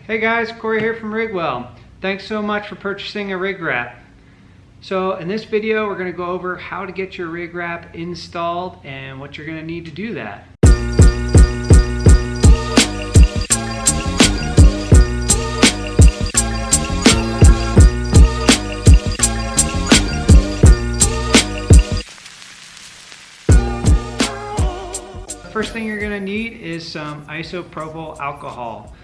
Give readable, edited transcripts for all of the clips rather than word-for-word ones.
Hey guys, Corey here from Rigwell. Thanks so much for purchasing a rig wrap. So in this video, we're going to go over how to get your rig wrap installed and what you're going to need to do that. First thing you're going to need is some isopropyl alcohol.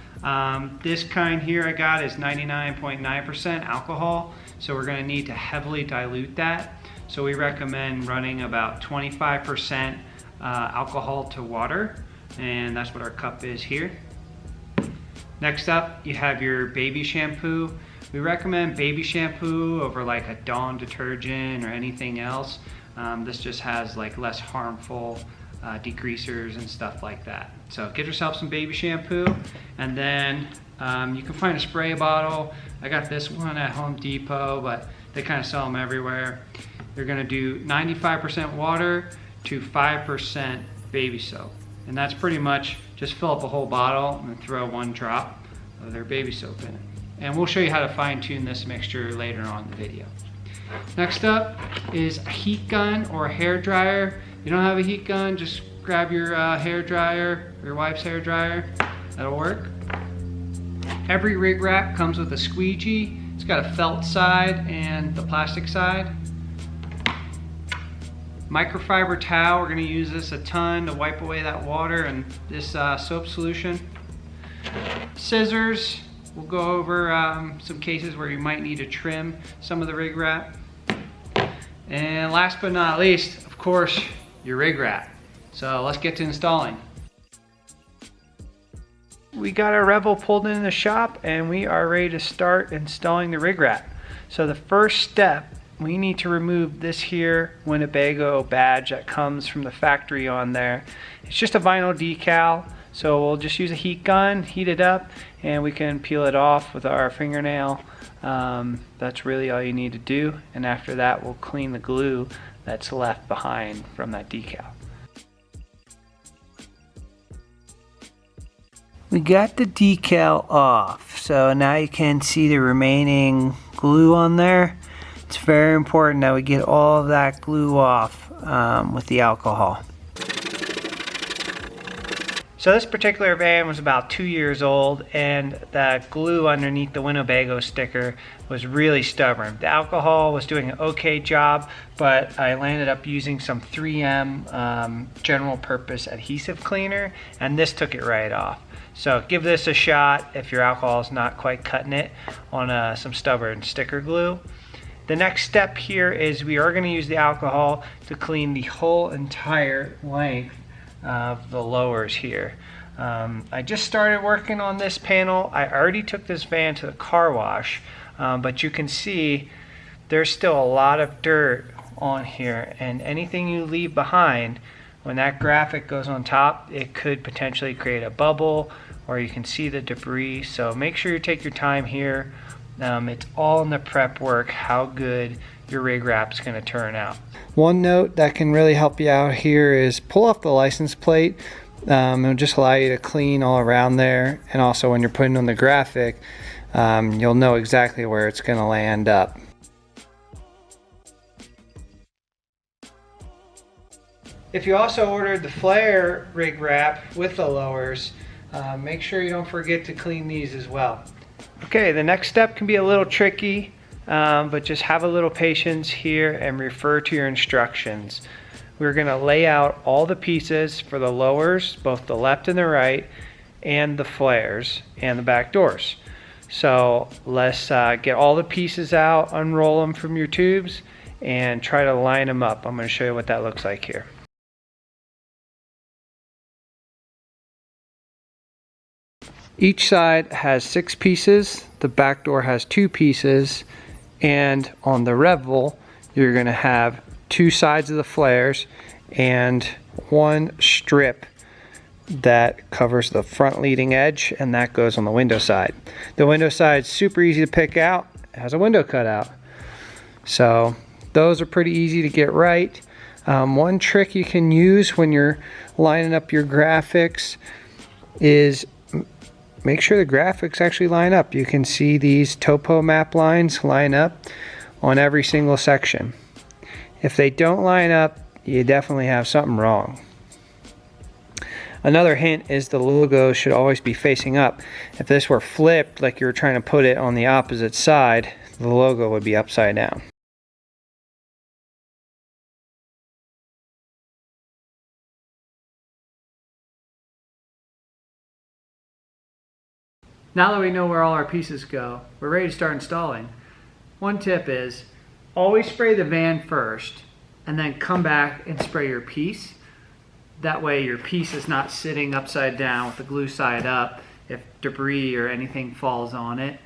This kind here I got is 99.9% alcohol, so we're going to need to heavily dilute that. So we recommend running about 25% alcohol to water, and that's what our cup is here. Next up, you have your baby shampoo. We recommend baby shampoo over like a Dawn detergent or anything else. This just has like less harmful degreasers and stuff like that. So get yourself some baby shampoo, and then you can find a spray bottle. I got this one at Home Depot, but they kind of sell them everywhere. You're going to do 95% water to 5% baby soap, and that's pretty much just fill up a whole bottle and throw one drop of their baby soap in it. And we'll show you how to fine tune this mixture later on in the video. Next up is a heat gun or a hair dryer. If you don't have a heat gun, just grab your hair dryer, your wife's hair dryer. That'll work. Every rig wrap comes with a squeegee. It's got a felt side and the plastic side. Microfiber towel, we're going to use this a ton to wipe away that water and this soap solution. Scissors, we'll go over some cases where you might need to trim some of the rig wrap. And last but not least, of course, your rig wrap. So let's get to installing. We got our Revel pulled in the shop and we are ready to start installing the rig wrap. So the first step, we need to remove this here Winnebago badge that comes from the factory on there. It's just a vinyl decal, so we'll just use a heat gun, heat it up, and we can peel it off with our fingernail. That's really all you need to do, and after that we'll clean the glue that's left behind from that decal. We got the decal off, so now you can see the remaining glue on there. It's very important that we get all of that glue off with the alcohol. So this particular van was about 2 years old, and the glue underneath the Winnebago sticker was really stubborn. The alcohol was doing an okay job, but I landed up using some 3M general purpose adhesive cleaner, and this took it right off. So give this a shot if your alcohol is not quite cutting it on some stubborn sticker glue. The next step here is we are going to use the alcohol to clean the whole entire length of the lowers here. I just started working on this panel. I already took this van to the car wash, but you can see there's still a lot of dirt on here, and anything you leave behind, when that graphic goes on top, it could potentially create a bubble, or you can see the debris. So make sure you take your time here. It's all in the prep work how good your rig wrap's going to turn out. One note that can really help you out here is pull off the license plate. It'll just allow you to clean all around there, and also when you're putting on the graphic, you'll know exactly where it's going to land up. If you also ordered the flare rig wrap with the lowers, make sure you don't forget to clean these as well. Okay, the next step can be a little tricky, but just have a little patience here and refer to your instructions. We're going to lay out all the pieces for the lowers, both the left and the right, and the flares and the back doors. So let's get all the pieces out, unroll them from your tubes, and try to line them up. I'm going to show you what that looks like here. Each side has 6 pieces, the back door has 2 pieces, and on the Revel you're going to have 2 sides of the flares and 1 strip that covers the front leading edge, and that goes on the window side. The window side is super easy to pick out, it has a window cutout. So those are pretty easy to get right. One trick you can use when you're lining up your graphics is make sure the graphics actually line up. You can see these topo map lines line up on every single section. If they don't line up, you definitely have something wrong. Another hint is the logo should always be facing up. If this were flipped, like you were trying to put it on the opposite side, the logo would be upside down. Now that we know where all our pieces go, we're ready to start installing. One tip is always spray the van first and then come back and spray your piece. That way your piece is not sitting upside down with the glue side up. If debris or anything falls on it,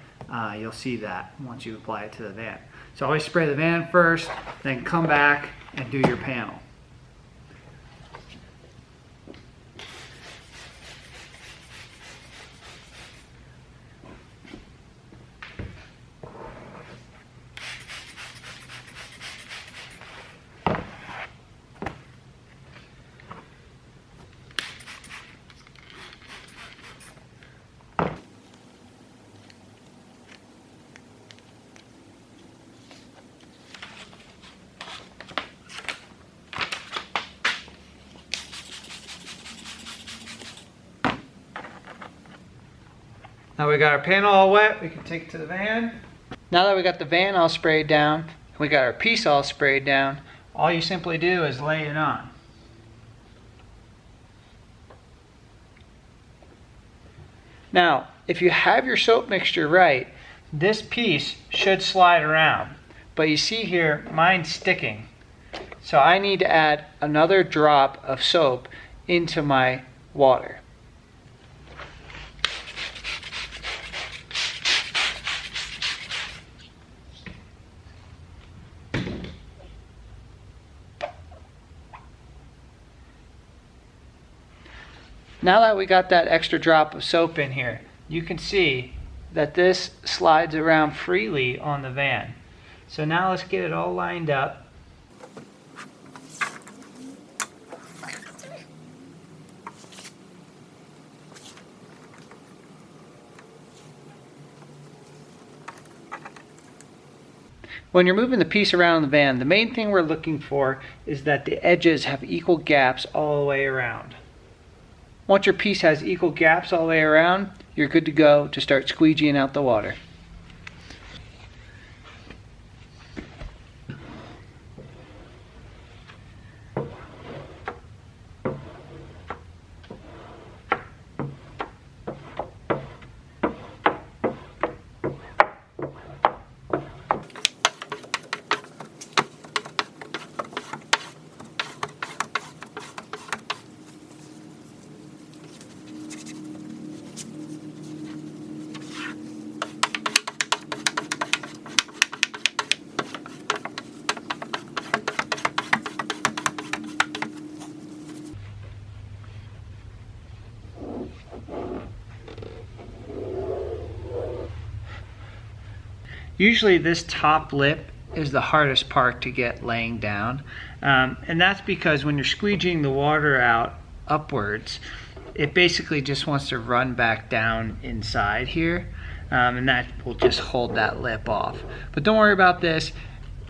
you'll see that once you apply it to the van. So always spray the van first, then come back and do your panel. Now we got our panel all wet, we can take it to the van. Now that we got the van all sprayed down, we got our piece all sprayed down, all you simply do is lay it on. Now, if you have your soap mixture right, this piece should slide around. But you see here, mine's sticking. So I need to add another drop of soap into my water. Now that we got that extra drop of soap in here, you can see that this slides around freely on the van. So now let's get it all lined up. When you're moving the piece around the van, the main thing we're looking for is that the edges have equal gaps all the way around. Once your piece has equal gaps all the way around, you're good to go to start squeegeeing out the water. Usually this top lip is the hardest part to get laying down, and that's because when you're squeegeeing the water out upwards, it basically just wants to run back down inside here, and that will just hold that lip off. But don't worry about this.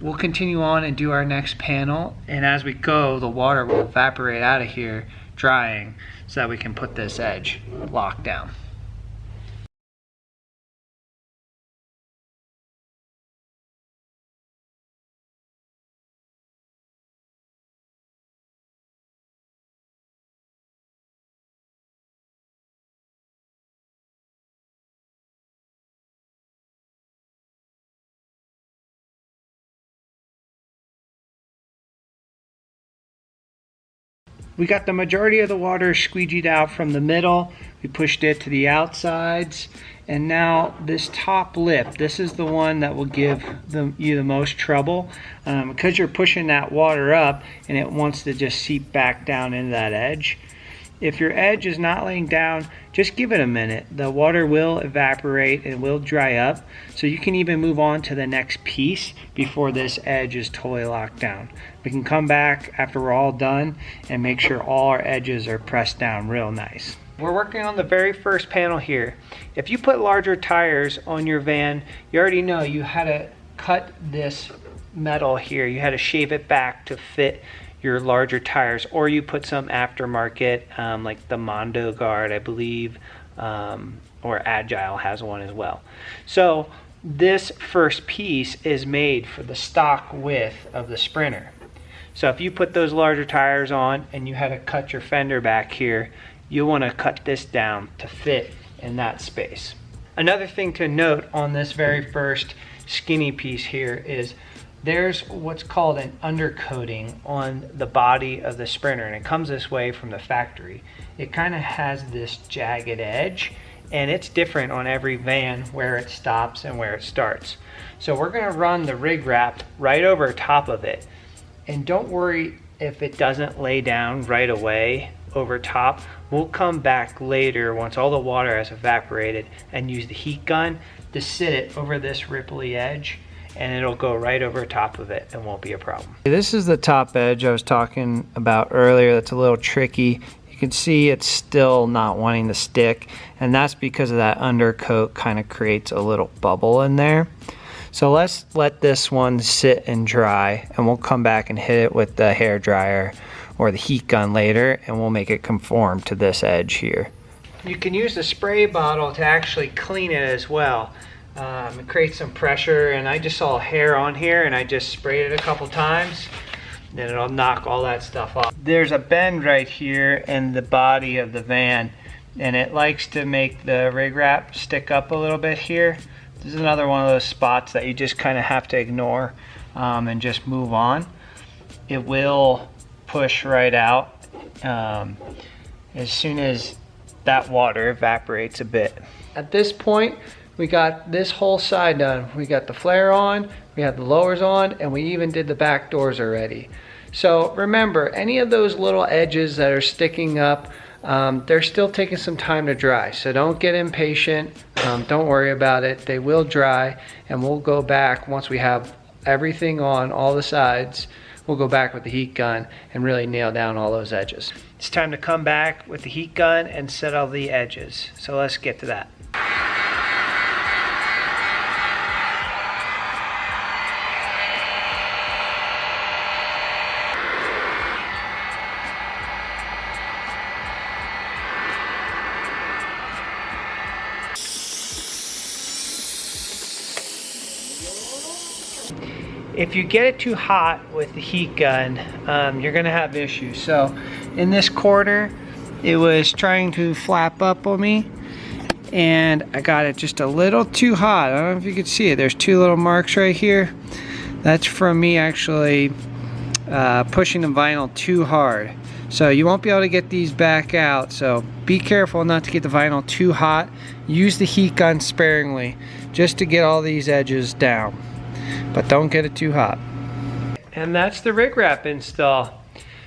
We'll continue on and do our next panel, and as we go, the water will evaporate out of here, drying, so that we can put this edge locked down. We got the majority of the water squeegeed out from the middle. We pushed it to the outsides. And now this top lip, this is the one that will give you the most trouble because you're pushing that water up and it wants to just seep back down into that edge. If your edge is not laying down, just give it a minute. The water will evaporate and will dry up, so you can even move on to the next piece before this edge is totally locked down. We can come back after we're all done and make sure all our edges are pressed down real nice. We're working on the very first panel here. If you put larger tires on your van, you already know you had to cut this metal here. You had to shave it back to fit your larger tires, or you put some aftermarket like the Mondo Guard, I believe, or Agile has one as well. So this first piece is made for the stock width of the Sprinter. So if you put those larger tires on and you had to cut your fender back here, you want to cut this down to fit in that space. Another thing to note on this very first skinny piece here is there's what's called an undercoating on the body of the Sprinter, and it comes this way from the factory. It kind of has this jagged edge, and it's different on every van where it stops and where it starts. So we're going to run the rig wrap right over top of it, and don't worry if it doesn't lay down right away over top. We'll come back later once all the water has evaporated and use the heat gun to sit it over this ripply edge, and it'll go right over top of it and won't be a problem. This is the top edge I was talking about earlier. That's a little tricky. You can see it's still not wanting to stick, and that's because of that undercoat kind of creates a little bubble in there. So let's let this one sit and dry, and we'll come back and hit it with the hair dryer or the heat gun later, and we'll make it conform to this edge here. You can use the spray bottle to actually clean it as well. It creates some pressure, and I just saw hair on here and I just sprayed it a couple times, then it'll knock all that stuff off. There's a bend right here in the body of the van, and it likes to make the rig wrap stick up a little bit here. This is another one of those spots that you just kind of have to ignore and just move on. It will push right out as soon as that water evaporates a bit. At this point, we got this whole side done. We got the flare on, we had the lowers on, and we even did the back doors already. So remember, any of those little edges that are sticking up, they're still taking some time to dry. So don't get impatient, don't worry about it. They will dry, and we'll go back once we have everything on all the sides. We'll go back with the heat gun and really nail down all those edges. It's time to come back with the heat gun and set all the edges. So let's get to that. If you get it too hot with the heat gun, you're gonna have issues. So in this corner, it was trying to flap up on me, and I got it just a little too hot. I don't know if you can see it. There's two little marks right here. That's from me actually pushing the vinyl too hard. So you won't be able to get these back out. So be careful not to get the vinyl too hot. Use the heat gun sparingly just to get all these edges down. But don't get it too hot. And that's the rig wrap install.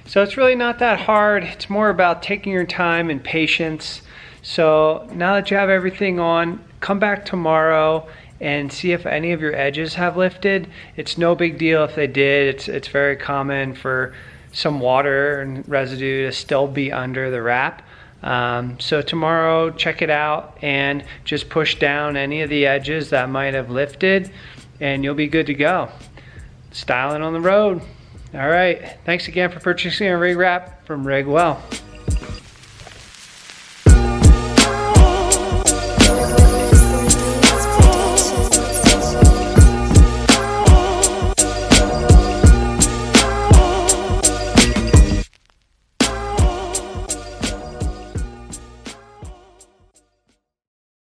So it's really not that hard. It's more about taking your time and patience. So now that you have everything on, come back tomorrow and see if any of your edges have lifted. It's no big deal if they did. It's very common for some water and residue to still be under the wrap. So tomorrow, check it out and just push down any of the edges that might have lifted, and you'll be good to go. Styling on the road. All right, thanks again for purchasing a rig wrap from Rigwell.